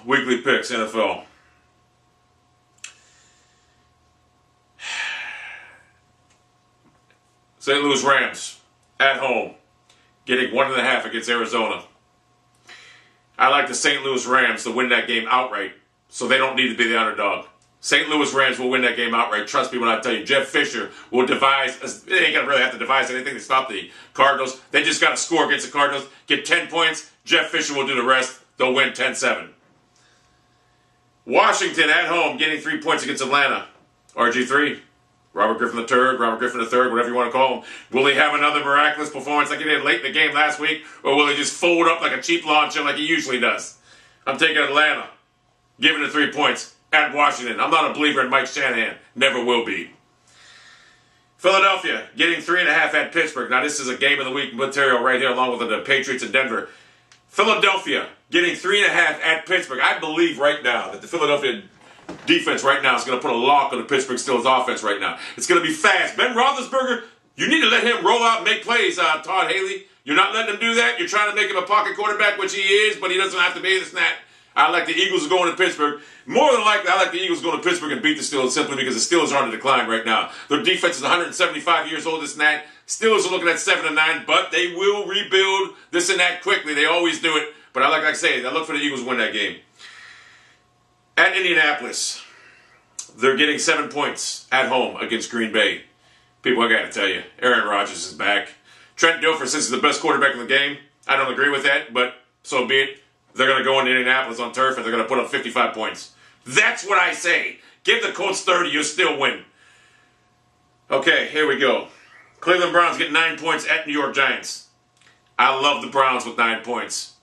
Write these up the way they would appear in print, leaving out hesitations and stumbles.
weekly picks, NFL. St. Louis Rams at home, getting 1.5 against Arizona. I like the St. Louis Rams to win that game outright, so they don't need to be the underdog. St. Louis Rams will win that game outright. Trust me when I tell you, Jeff Fisher will devise, they ain't going to really have to devise anything to stop the Cardinals. They just got to score against the Cardinals, get 10 points. Jeff Fisher will do the rest. They'll win 10-7. Washington at home, getting 3 points against Atlanta. RG3. Robert Griffin III, whatever you want to call him. Will he have another miraculous performance like he did late in the game last week? Or will he just fold up like a cheap launcher like he usually does? I'm taking Atlanta. Giving it 3 points at Washington. I'm not a believer in Mike Shanahan. Never will be. Philadelphia getting 3.5 at Pittsburgh. Now this is a game of the week material right here along with the Patriots and Denver. Philadelphia getting 3.5 at Pittsburgh. I believe right now that the Philadelphia defense right now is going to put a lock on the Pittsburgh Steelers offense right now. It's going to be fast. Ben Roethlisberger, you need to let him roll out and make plays, Todd Haley. You're not letting him do that. You're trying to make him a pocket quarterback, which he is, but he doesn't have to be this and that. I like the Eagles going to Pittsburgh. More than likely, I like the Eagles going to Pittsburgh and beat the Steelers simply because the Steelers are on the decline right now. Their defense is 175 years old, this and that. Steelers are looking at 7-9, but they will rebuild this and that quickly. They always do it. But like I say, I look for the Eagles to win that game. At Indianapolis, they're getting 7 points at home against Green Bay. People, I got to tell you, Aaron Rodgers is back. Trent Dilfer says he's the best quarterback in the game. I don't agree with that, but so be it. They're going to go into Indianapolis on turf, and they're going to put up 55 points. That's what I say. Give the Colts 30, you'll still win. Okay, here we go. Cleveland Browns get 9 points at New York Giants. I love the Browns with 9 points.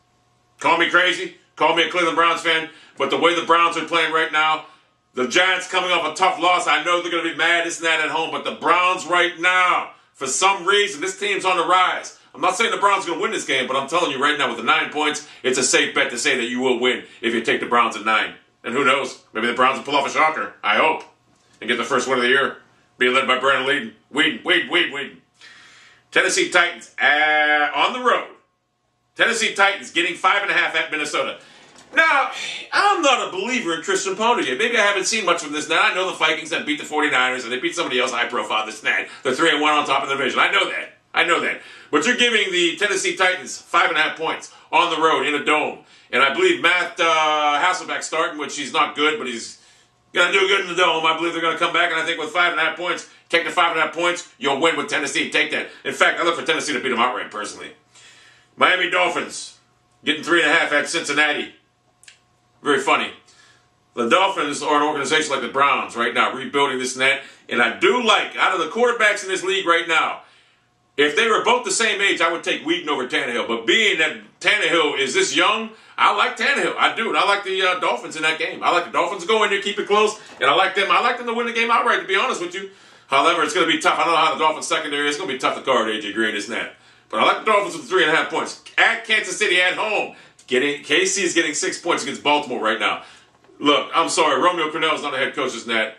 Call me crazy. Call me a Cleveland Browns fan. But the way the Browns are playing right now, the Giants coming off a tough loss, I know they're going to be mad, this and that at home, but the Browns right now, for some reason, this team's on the rise. I'm not saying the Browns are going to win this game, but I'm telling you right now, with the 9 points, it's a safe bet to say that you will win if you take the Browns at 9. And who knows? Maybe the Browns will pull off a shocker, I hope, and get the first win of the year, being led by Brandon Weeden. Tennessee Titans on the road. Tennessee Titans getting 5.5 at Minnesota. Now, I'm not a believer in Christian Ponder yet. Maybe I haven't seen much from this now. I know the Vikings that beat the 49ers and they beat somebody else high profile this and that. They're 3-1 on top of the division. I know that. But you're giving the Tennessee Titans 5.5 points on the road in a dome. And I believe Matt Hasselbeck starting, which he's not good, but he's going to do good in the dome. I believe they're going to come back, and I think with 5.5 points, take the 5.5 points, you'll win with Tennessee. Take that. In fact, I look for Tennessee to beat them outright, personally. Miami Dolphins getting 3.5 at Cincinnati. Very funny. The Dolphins are an organization like the Browns right now, rebuilding this and that. And I do like, out of the quarterbacks in this league right now, if they were both the same age, I would take Weeden over Tannehill. But being that Tannehill is this young, I like Tannehill. I do. And I like the Dolphins in that game. I like the Dolphins to go in there, keep it close. And I like them to win the game outright, to be honest with you. However, it's going to be tough. I don't know how the Dolphins secondary is. It's going to be tough to guard A.J. Green, this and that. But I like the Dolphins with 3.5 points. At Kansas City at home. KC is getting 6 points against Baltimore right now. Look, I'm sorry. Romeo Crennel is not a head coach, isn't that?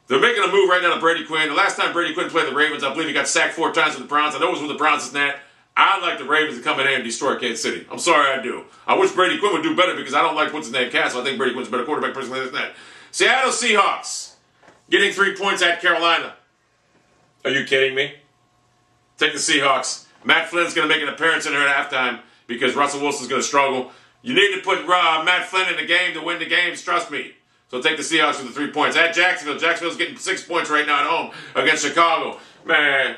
They're making a move right now to Brady Quinn. The last time Brady Quinn played the Ravens, I believe he got sacked 4 times with the Browns. I know it was with the Browns, isn't that? I'd like the Ravens to come in here and destroy Kansas City. I'm sorry, I do. I wish Brady Quinn would do better because I don't like what's his name, Castle. I think Brady Quinn's a better quarterback personally than that. Seattle Seahawks getting 3 points at Carolina. Are you kidding me? Take the Seahawks. Matt Flynn's going to make an appearance in there at halftime because Russell Wilson's going to struggle. You need to put Matt Flynn in the game to win the games, trust me. So take the Seahawks with the 3 points. At Jacksonville, Jacksonville's getting 6 points right now at home against Chicago. Man,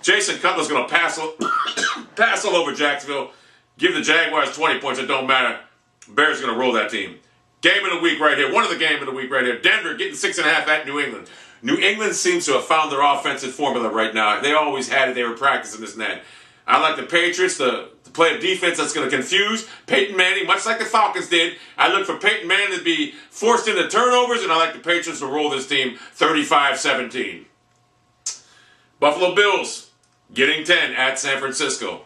Jason Cutler's going to pass all over Jacksonville. Give the Jaguars 20 points, it don't matter. Bears going to roll that team. Game of the week right here. One of the game of the week right here. Denver getting 6.5 at New England. New England seems to have found their offensive formula right now. They always had it. They were practicing this and that. I like the Patriots to play a defense that's going to confuse Peyton Manning, much like the Falcons did. I look for Peyton Manning to be forced into turnovers, and I like the Patriots to roll this team 35-17. Buffalo Bills getting 10 at San Francisco.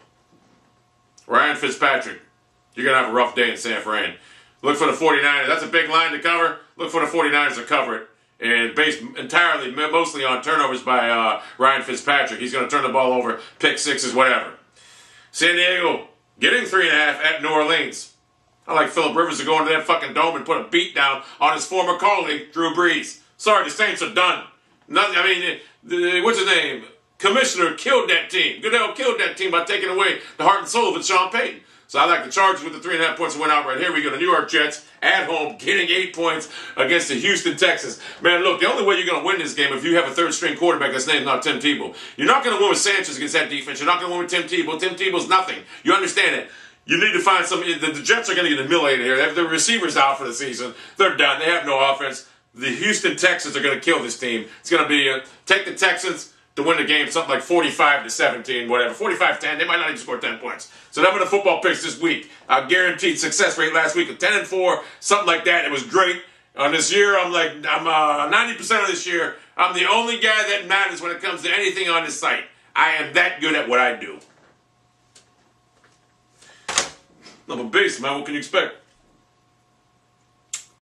Ryan Fitzpatrick, you're going to have a rough day in San Fran. Look for the 49ers. That's a big line to cover. Look for the 49ers to cover it. And based entirely, mostly on turnovers by Ryan Fitzpatrick. He's going to turn the ball over, pick sixes, whatever. San Diego getting 3.5 at New Orleans. I like Phillip Rivers to go into that fucking dome and put a beat down on his former colleague, Drew Brees. Sorry, the Saints are done. Nothing. I mean, what's his name? Commissioner killed that team. Goodell killed that team by taking away the heart and soul of Sean Payton. So I like the Chargers with the 3.5 points and win outright. Here we go. The New York Jets at home getting 8 points against the Houston Texans. Man, look, the only way you're going to win this game if you have a third-string quarterback that's named not Tim Tebow. You're not going to win with Sanchez against that defense. You're not going to win with Tim Tebow. Tim Tebow's nothing. You understand it. You need to find some. The Jets are going to get humiliated here. They have the receivers out for the season. They're done. They have no offense. The Houston Texans are going to kill this team. It's going to be take the Texans to win the game, something like 45-17, whatever. 45-10. They might not even score 10 points. So them are the football picks this week. Guaranteed success rate last week of 10-4, something like that. It was great. This year, I'm 90% of this year. I'm the only guy that matters when it comes to anything on this site. I am that good at what I do. I'm a beast, man. What can you expect?